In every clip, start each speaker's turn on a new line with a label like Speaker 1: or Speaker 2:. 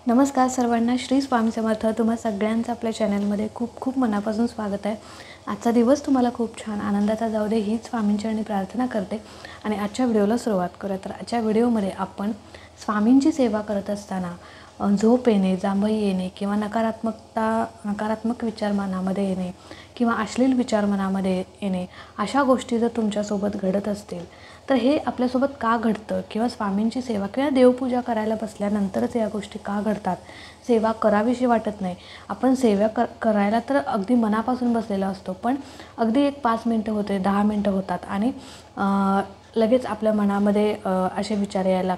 Speaker 1: नमस्कार सर्वांना. श्री स्वामी समर्थ. तुम्हा सगळ्यांचं आपल्या चॅनलमध्ये खूप खूप मनापासून स्वागत आहे. आजचा दिवस तुम्हाला खूप छान आनंदाचा जाऊ दे हीच स्वामींचरणी प्रार्थना करते आणि आजच्या व्हिडिओला सुरुवात करूया. तर आजच्या व्हिडिओमध्ये आपण स्वामींची सेवा करत असताना झोप येणे, जांभई येणे किंवा नकारात्मक विचार मनामध्ये येणे किंवा अश्लील विचार मनामध्ये येणे, अशा गोष्टी जर तुमच्यासोबत घडत असतील तर हे आपल्यासोबत का घडतं किंवा स्वामींची सेवा किंवा देवपूजा करायला बसल्यानंतरच या गोष्टी का घडतात, सेवा करावीशी वाटत नाही. आपण सेवा करायला तर अगदी मनापासून बसलेला असतो, पण अगदी एक 5 मिनटं होते, 10 मिनटं होतात आणि लगेच आपल्या मनामध्ये असे विचार यायला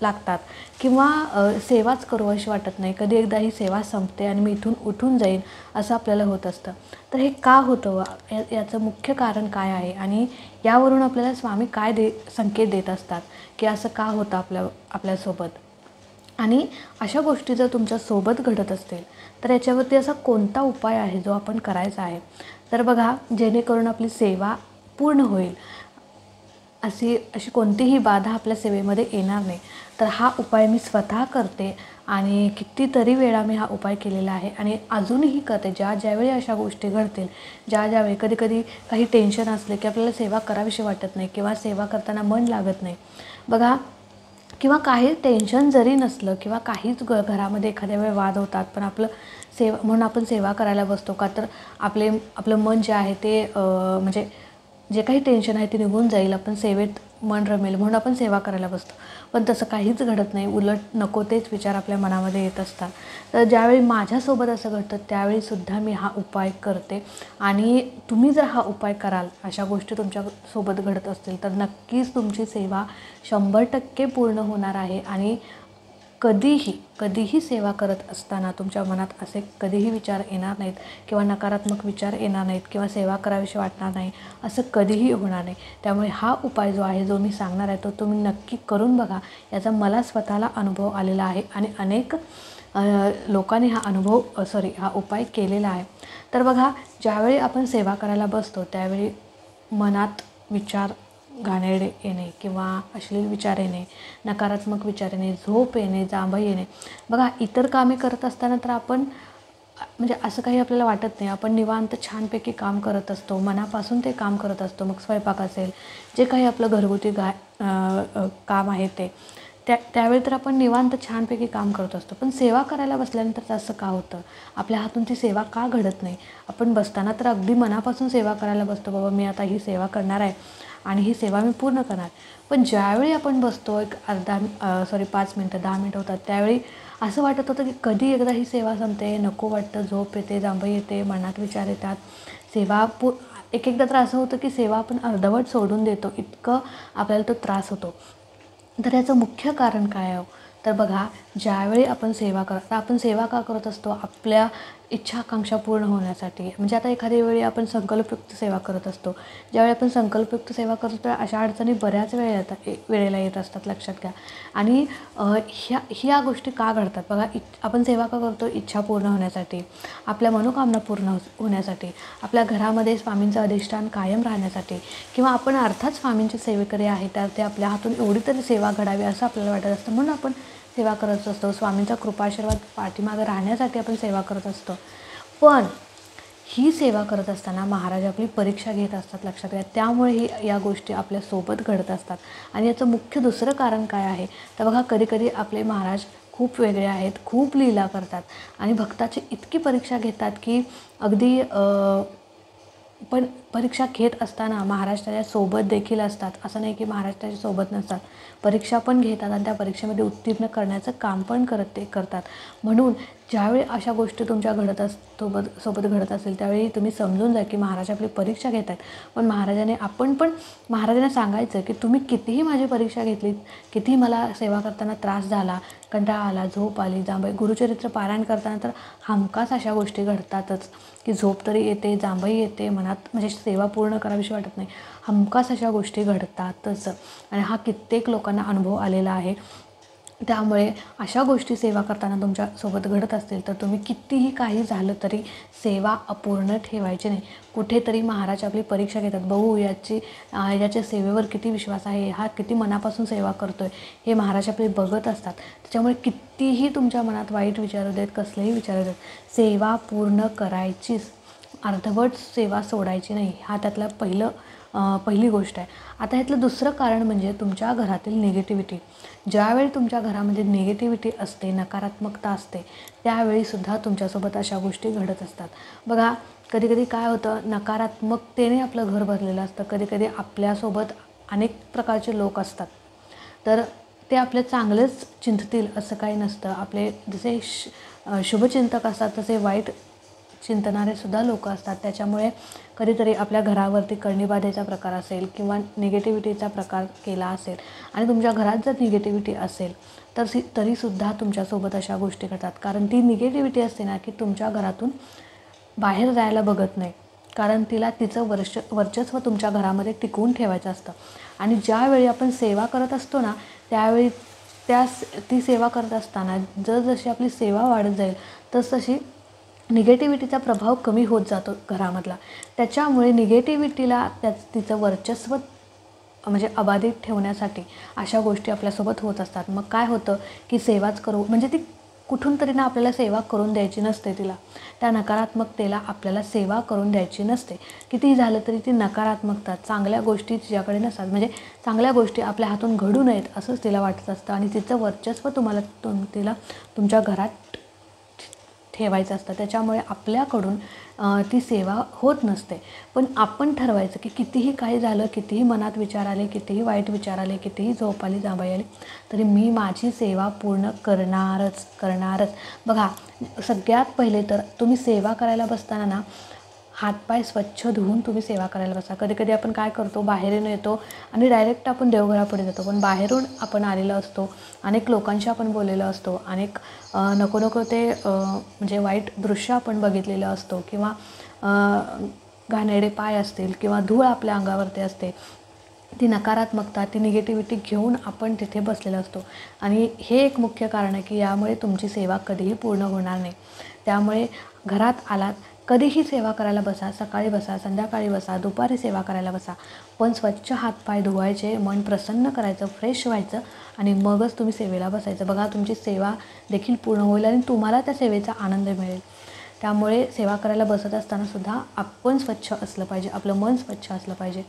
Speaker 1: लागतात किंवा सेवाच करू अशी वाटत नाही. कधी एकदा ही सेवा संपते आणि मी इथून उठून जाईन असं आपल्याला होत असतं. तर हे का होतं, याचं मुख्य कारण काय आहे आणि यावरून आपल्याला स्वामी काय संकेत देत असतात की असं का होतं आपल्यासोबत. आणि अशा गोष्टी जर तुमच्यासोबत घडत असतील तर याच्यावरती असा कोणता उपाय आहे जो आपण करायचा आहे. तर बघा, जेणेकरून आपली सेवा पूर्ण होईल, अशी कोणतीही बाधा आपल्या सेवेमध्ये येणार नाही. तर हा उपाय मी स्वतः करते आणि कितीतरी वेळा मी हा उपाय केलेला आहे आणि अजूनही करते. ज्यावेळी अशा गोष्टी घडतील, ज्यावेळी कधी काही टेन्शन असले की आपल्याला सेवा करावीशी वाटत नाही किंवा सेवा करताना मन लागत नाही बघा, किंवा काही टेन्शन जरी नसलं किंवा काहीच घरामध्ये एखाद्या वेळ वाद होतात, पण म्हणून आपण सेवा करायला बसतो का, तर आपलं मन जे आहे ते म्हणजे जे काही टेन्शन आहे ते निघून जाईल, आपण सेवेत मन रमेल म्हणून आपण सेवा करायला बसतो. पण तसं काहीच घडत नाही, उलट नको तेच विचार आपल्या मनामध्ये येत असतात. तर ज्यावेळी माझ्यासोबत असं घडतं त्यावेळीसुद्धा मी हा उपाय करते आणि तुम्ही जर हा उपाय कराल, अशा गोष्टी तुमच्यासोबत घडत असतील तर नक्कीच तुमची सेवा 100% पूर्ण होणार आहे. आणि कधीही सेवा करत असताना तुमच्या मनात असे कधीही विचार येणार नाहीत किंवा नकारात्मक विचार येणार नाहीत किंवा सेवा करावीशी वाटणार नाही, असं कधीही होणार नाही. त्यामुळे हा उपाय जो आहे, जो मी सांगणार आहे, तो तुम्ही नक्की करून बघा. याचा मला स्वतःला अनुभव आलेला आहे आणि अनेक लोकांनी हा उपाय केलेला आहे. तर बघा, ज्यावेळी आपण सेवा करायला बसतो त्यावेळी मनात विचार घाणेरडे येणे किंवा अश्लील विचार येणे, नकारात्मक विचार येणे, झोप येणे, जांभई येणे. बघा, इतर कामे करत असताना तर आपण म्हणजे असं काही आपल्याला वाटत नाही, आपण निवांत छानपैकी काम करत असतो, मनापासून ते काम करत असतो. मग स्वयंपाक असेल, जे काही आपलं घरगुती काम आहे त्यावेळी तर आपण निवांत छानपैकी काम करत असतो. पण सेवा करायला बसल्यानंतर असं का होतं, आपल्या हातून ती सेवा का घडत नाही. आपण बसताना तर अगदी मनापासून सेवा करायला बसतो, बाबा मी आता ही सेवा करणार आहे आणि ही सेवा मी पूर्ण करणार. पण ज्यावेळी आपण बसतो, एक 5 मिनटं 10 मिनटं होतात, त्यावेळी असं वाटत होतं की कधी एकदा ही सेवा संपते, नको वाटतं, झोप येते, जांभई येते, मनात विचार येतात. एकदा तर असं होतं की सेवा आपण अर्धवट सोडून देतो, इतकं आपल्याला तो त्रास होतो. तर याचं मुख्य कारण काय आहे. तर बघा, ज्यावेळी आपण सेवा का करत असतो, आपल्या इच्छा आकांक्षा पूर्ण होण्यासाठी. म्हणजे आता एखाद्या वेळी आपण संकल्पयुक्त सेवा करत असतो. ज्यावेळी आपण संकल्पयुक्त सेवा करतो तर अशा अडचणी बऱ्याच वेळेला येत असतात, लक्षात घ्या. आणि ह्या गोष्टी का घडतात बघा, आपण सेवा का करतो, इच्छा पूर्ण होण्यासाठी, आपल्या मनोकामना पूर्ण होण्यासाठी, आपल्या घरामध्ये स्वामींचं अधिष्ठान कायम राहण्यासाठी, किंवा आपण अर्थात स्वामींचे सेवेकरी आहे तर ते आपल्या हातून एवढी तरी सेवा घडावी असं आपल्याला वाटत असतं, म्हणून आपण सेवा करत असतो. स्वामींचा कृपाशीर्वाद पाठीमागे राहण्यासाठी आपण सेवा करत असतो. पण ही सेवा करत असताना महाराज आपली परीक्षा घेत असतात, लक्षात घ्या. त्यामुळे या गोष्टी आपल्यासोबत घडत असतात. आणि याचं मुख्य दुसरं कारण काय आहे, तर बघा, कधी आपले महाराज खूप वेगळे आहेत, खूप लीला करतात आणि भक्ताची इतकी परीक्षा घेतात की अगदी पण परीक्षा घेत असताना महाराज त्याच्यासोबत देखील असतात. असं नाही की महाराज त्याच्यासोबत नसतात, परीक्षा पण घेतात आणि त्या परीक्षेमध्ये उत्तीर्ण करण्याचं काम पण करतात. म्हणून ज्यावेळी अशा गोष्टी तुमच्या सोबत घडत असेल त्यावेळी तुम्ही समजून जा की महाराज आपली परीक्षा घेत आहेत. पण महाराजांना सांगायचं की तुम्ही कितीही माझी परीक्षा घेतलीत, कितीही मला सेवा करताना त्रास झाला, कंटाळा आला, झोप आली, जांभई, गुरुचरित्र पारायण करताना तर हमखास अशा गोष्टी घडतातच की झोप तरी येते, जांभई येते, मनात म्हणजे सेवा पूर्ण करावीशी वाटत नाही, हमखास अशा गोष्टी घडतातच. आणि हा कित्येक लोकांना अनुभव आलेला आहे. त्यामुळे अशा गोष्टी सेवा करताना तुमच्यासोबत घडत असतील तर तुम्ही कितीही काही झालं तरी सेवा अपूर्ण ठेवायची नाही. कुठेतरी महाराज आपली परीक्षा घेतात, बघू याच्या सेवेवर किती विश्वास आहे, हा किती मनापासून सेवा करतो आहे, हे महाराज आपले बघत असतात. त्याच्यामुळे कितीही तुमच्या मनात वाईट विचार येऊ देत, कसलेही विचार येऊ देत, सेवा पूर्ण करायचीच. अर्धवट सेवा सोडायची नाही. हा त्यातला पहिली गोष्ट आहे. आता ह्यातलं दुसरं कारण म्हणजे तुमच्या घरातील निगेटिव्हिटी. ज्यावेळी तुमच्या घरामध्ये निगेटिव्हिटी असते, नकारात्मकता असते, त्यावेळीसुद्धा तुमच्यासोबत अशा गोष्टी घडत असतात. बघा, कधीकधी काय होतं, नकारात्मकतेने आपलं घर भरलेलं असतं. कधीकधी आपल्यासोबत अनेक प्रकारचे लोक असतात, तर ते आपले चांगलेच चिंततील असं काही नसतं. आपले जसे शुभचिंतक असतात तसे वाईट चिंतणारे सुद्धा लोक असतात. त्याच्यामुळे कधीतरी आपल्या घरावरती करणीबाधेचा प्रकार असेल किंवा निगेटिव्हिटीचा प्रकार केला असेल आणि तुमच्या घरात जर निगेटिव्हिटी असेल तर तरीसुद्धा तुमच्यासोबत अशा गोष्टी घडतात. कारण ती निगेटिव्हिटी असते ना की तुमच्या घरातून बाहेर जायला बघत नाही. कारण तिला तिचं वर्चस्व तुमच्या घरामध्ये टिकवून ठेवायचं असतं. आणि ज्यावेळी आपण सेवा करत असतो ना, त्यावेळी ती सेवा करत असताना जशी आपली सेवा वाढत जाईल तसतशी निगेटिव्हिटीचा प्रभाव कमी होत जातो घरामधला. त्याच्यामुळे निगेटिव्हिटीला तिचं वर्चस्व म्हणजे अबाधित ठेवण्यासाठी अशा गोष्टी आपल्यासोबत होत असतात. मग काय होतं की सेवाच करू म्हणजे ती कुठून तरी ना आपल्याला सेवा करून द्यायची नसते. त्या नकारात्मकतेला आपल्याला सेवा करून द्यायची नसते. कितीही झालं तरी ती नकारात्मकता, चांगल्या गोष्टी तिच्याकडे नसतात, म्हणजे चांगल्या गोष्टी आपल्या हातून घडू नयेत असंच तिला वाटत असतं आणि तिचं वर्चस्व तिला तुमच्या घरात ठेवायचं असतं. त्याच्यामुळे आपल्याकडून ती सेवा होत नसते. पण आपण ठरवायचं की कितीही काही झालं, कितीही मनात विचार आले, कितीही वाईट विचार आले, कितीही झोप आली, जांभई आली, तरी मी माझी सेवा पूर्ण करणारच. बघा, सगळ्यात पहिले तर तुम्ही सेवा करायला बसताना ना हातपाय स्वच्छ धुवून तुम्ही सेवा करायला बसा. कधी आपण काय करतो, बाहेरून येतो आणि डायरेक्ट आपण देवघरापुढे जातो. पण बाहेरून आपण आलेलो असतो, अनेक लोकांशी आपण बोललेलो असतो, अनेक नको ते म्हणजे वाईट दृश्य आपण बघितलेलं असतो किंवा घाणेरडे पाय असतील किंवा धूळ आपल्या अंगावरती असते. ती नकारात्मकता, ती निगेटिव्हिटी घेऊन आपण तिथे बसलेलो असतो आणि हे एक मुख्य कारण आहे की यामुळे तुमची सेवा कधीही पूर्ण होणार नाही. त्यामुळे घरात आलात, कधीही सेवा करायला बसा, सकाळी बसा, संध्याकाळी बसा, दुपारी सेवा करायला बसा, पण स्वच्छ हातपाय धुवायचे, मन प्रसन्न करायचं, फ्रेश व्हायचं आणि मगच तुम्ही सेवेला बसायचं. बघा, तुमची सेवा देखील पूर्ण होईल आणि तुम्हाला त्या सेवेचा आनंद मिळेल. त्यामुळे सेवा करायला बसत असतानासुद्धा आपण स्वच्छ असलं पाहिजे, आपलं मन स्वच्छ असलं पाहिजे.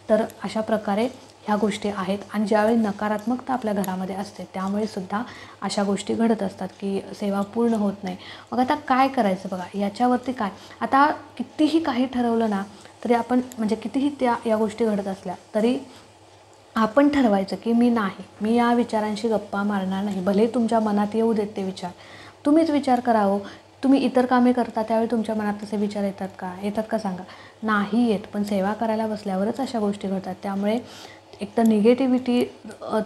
Speaker 1: तर अशा प्रकारे ह्या गोष्टी आहेत. आणि ज्यावेळी नकारात्मकता आपल्या घरामध्ये असते त्यामुळे सुद्धा अशा गोष्टी घडत असतात की सेवा पूर्ण होत नाही. मग आता काय करायचं बघा, याच्यावरती काय, आता कितीही काही ठरवलं ना तरी आपण म्हणजे कितीही या गोष्टी घडत असल्या तरी आपण ठरवायचं की मी या विचारांशी गप्पा मारणार नाही. भले तुमच्या मनात येऊ देत ते विचार, तुम्हीच विचार करावं. तुम्ही इतर कामे करता त्यावेळी तुमच्या मनात तसे विचार येतात का सांगा? नाही येत. पण सेवा करायला बसल्यावरच अशा गोष्टी घडतात. त्यामुळे एक तर निगेटिव्हिटी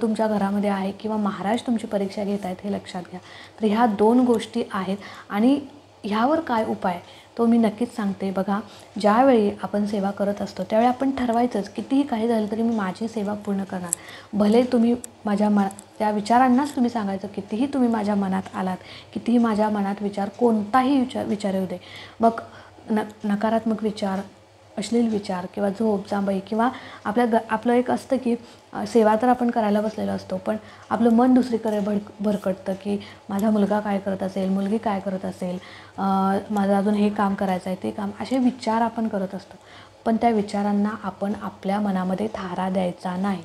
Speaker 1: तुमच्या घरामध्ये आहे किंवा महाराज तुमची परीक्षा घेत आहेत हे लक्षात घ्या. तर ह्या 2 गोष्टी आहेत आणि ह्यावर काय उपाय तो मी नक्कीच सांगते. बघा, ज्यावेळी आपण सेवा करत असतो त्यावेळी आपण ठरवायचंच कितीही काही झालं तरी मी माझी सेवा पूर्ण करणार. भले तुम्ही त्या विचारांनाच तुम्ही सांगायचं, कितीही तुम्ही माझ्या मनात आलात, कितीही माझ्या मनात कोणताही विचार येऊ दे. मग नकारात्मक विचार, अश्लील विचार किंवा झोप, जांभई किंवा आपलं एक असतं की सेवा तर आपण करायला बसलेलो असतो पण आपलं मन दुसरीकडे भरकटतं की माझा मुलगा काय करत असेल, मुलगी काय करत असेल, माझं अजून हे काम करायचं आहे, ते काम, असे विचार आपण करत असतो. पण त्या विचारांना आपण आपल्या मनामध्ये थारा द्यायचा नाही.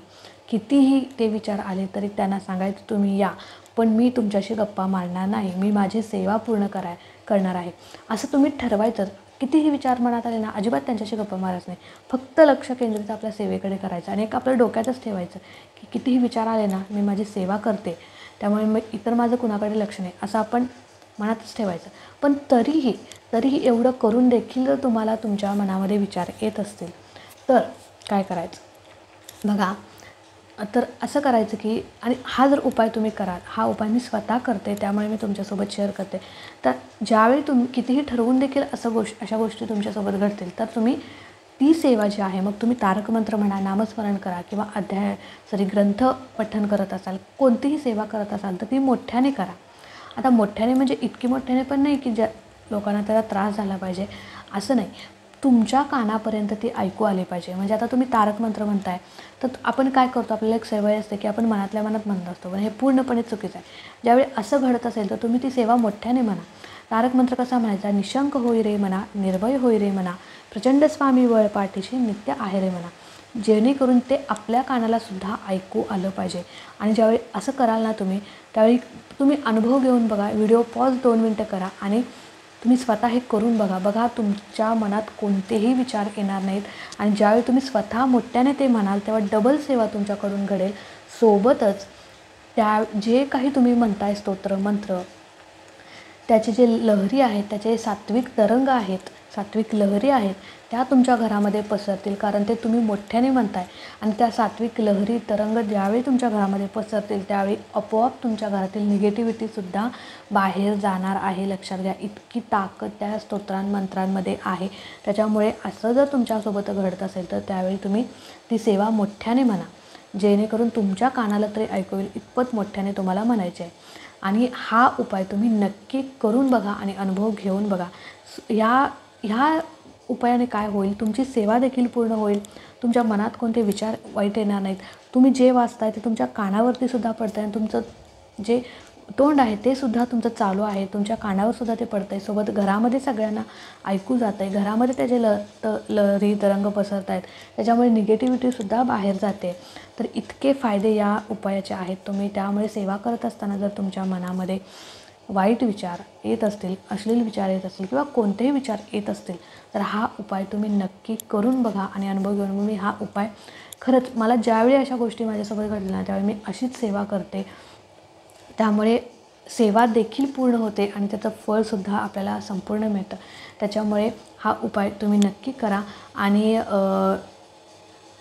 Speaker 1: कितीही ते विचार आले तरी त्यांना सांगायचं तुम्ही या, पण मी तुमच्याशी गप्पा मारणार नाही, मी माझी सेवा पूर्ण करणार आहे असं तुम्ही ठरवायचं. कितीही विचार मनात आले ना अजिबात त्यांच्याशी गप्पा मारायचं नाही. फक्त लक्ष केंद्रित आपल्या सेवेकडे करायचं आणि एक आपल्या डोक्यातच ठेवायचं की कितीही विचार आले ना मी माझी सेवा करते, त्यामुळे मग इतर माझं कुणाकडे लक्ष नाही असं आपण मनातच ठेवायचं. पण तरीही एवढं करून देखील जर तुम्हाला तुमच्या मनामध्ये विचार येत असतील तर काय करायचं बघा. तर असं करायचं की, आणि हा जर उपाय तुम्ही कराल, हा उपाय मी स्वतः करते त्यामुळे मी तुमच्यासोबत शेअर करते. तर ज्यावेळी तुम्ही कितीही ठरवून देखील अशा गोष्टी तुमच्यासोबत घडतील तर तुम्ही ती सेवा जी आहे, मग तुम्ही तारक मंत्र म्हणा, नामस्मरण करा किंवा ग्रंथ पठण करत असाल, कोणतीही सेवा करत असाल तर ती मोठ्याने करा. आता मोठ्याने म्हणजे इतकी मोठ्याने पण नाही की ज्या लोकांना त्याचा त्रास झाला पाहिजे असं नाही. तुमच्या कानापर्यंत ती ऐकू आली पाहिजे. म्हणजे आता तुम्ही तारक मंत्र म्हणताय तर आपण काय करतो, आपल्याला एक सवय असते की आपण मनातल्या मनात म्हणत असतो, पण हे पूर्णपणे चुकीचं आहे. ज्यावेळी असं घडत असेल तर तुम्ही ती सेवा मोठ्याने म्हणा. तारक मंत्र कसा म्हणायचा, निशंक होई रे मना, निर्भय होई रे मना, प्रचंड स्वामी वळ पाठीशी नित्य आहे रे मना. जेणेकरून ते आपल्या कानाला सुद्धा ऐकू आलं पाहिजे. आणि ज्यावेळी असं कराल ना तुम्ही, त्यावेळी तुम्ही अनुभव घेऊन बघा. व्हिडिओ पॉज 2 मिनटं करा आणि तुम्ही स्वतः हे करून बघा. तुमच्या मनात कोणतेही विचार येणार नाहीत. आणि ज्यावेळी तुम्ही स्वतः मोठ्याने ते म्हणाल तेव्हा डबल सेवा तुमच्याकडून घडेल. सोबतच त्या जे काही तुम्ही म्हणताय स्तोत्र मंत्र, त्याचे जे लहरी आहेत, त्याचे सात्विक तरंग आहेत, सात्विक लहरी आहेत, त्या तुमच्या घरामध्ये पसरतील. कारण ते तुम्ही मोठ्याने म्हणताय. आणि त्या सात्विक लहरी तरंग ज्यावेळी तुमच्या घरामध्ये पसरतील त्यावेळी आपोआप तुमच्या घरातील निगेटिव्हिटीसुद्धा बाहेर जाणार आहे. लक्षात घ्या, इतकी ताकद त्या मंत्रांमध्ये आहे. त्याच्यामुळे असं जर तुमच्यासोबत घडत असेल तर त्यावेळी तुम्ही ती सेवा मोठ्याने म्हणा, जेणेकरून तुमच्या कानाला तरी ऐकू येईल इतपत मोठ्याने तुम्हाला म्हणायचे आहे. आणि हा उपाय तुम्ही नक्की करून बघा आणि अनुभव घेऊन बघा. ह्या उपायाने काय होईल, तुमची सेवा देखील पूर्ण होईल. तुमच्या मनात कोणते विचार वाईट येणार नाहीत. तुम्ही जे वाचताय ते तुमच्या कानावरती सुद्धा पडतं आहे. तुमचं जे तोंड आहे ते सुद्धा तुमचं चालू आहे, तुमच्या कानावर सुद्धा ते पडतं आहे. सोबत घरामध्ये सगळ्यांना ऐकू जातं आहे. घरामध्ये त्याचे लहरी तरंग पसरत आहेत. त्याच्यामुळे निगेटिव्हिटीसुद्धा बाहेर जाते. तर इतके फायदे या उपायाचे आहेत. तुम्ही त्यामुळे सेवा करत असताना जर तुमच्या मनामध्ये वाईट विचार येत असतील, अश्लील विचार येत असतील किंवा कोणतेही विचार येत असतील तर हा उपाय तुम्ही नक्की करून बघा आणि अनुभव घेऊन. मी हा उपाय खरंच, मला ज्यावेळी अशा गोष्टी माझ्यासोबत घडल्या ना त्यावेळी मी अशीच सेवा करते. त्यामुळे सेवा देखील पूर्ण होते आणि त्याचं फळसुद्धा आपल्याला संपूर्ण मिळतं. त्याच्यामुळे हा उपाय तुम्ही नक्की करा आणि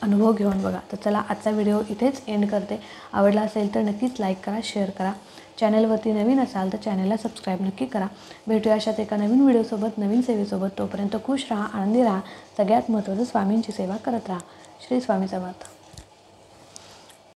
Speaker 1: अनुभव घेऊन बघा. तर चला, आजचा व्हिडिओ इथेच एंड करते. आवडला असेल तर नक्कीच लाईक करा, शेअर करा. चॅनलवरती नवीन असाल तर चॅनलला सबस्क्राईब नक्की करा. भेटूया अशाच एका नवीन व्हिडिओसोबत, नवीन सेवेसोबत. तोपर्यंत खुश राहा, आनंदी राहा. सगळ्यात महत्त्वाचं, स्वामींची सेवा करत राहा. श्री स्वामी समर्थ.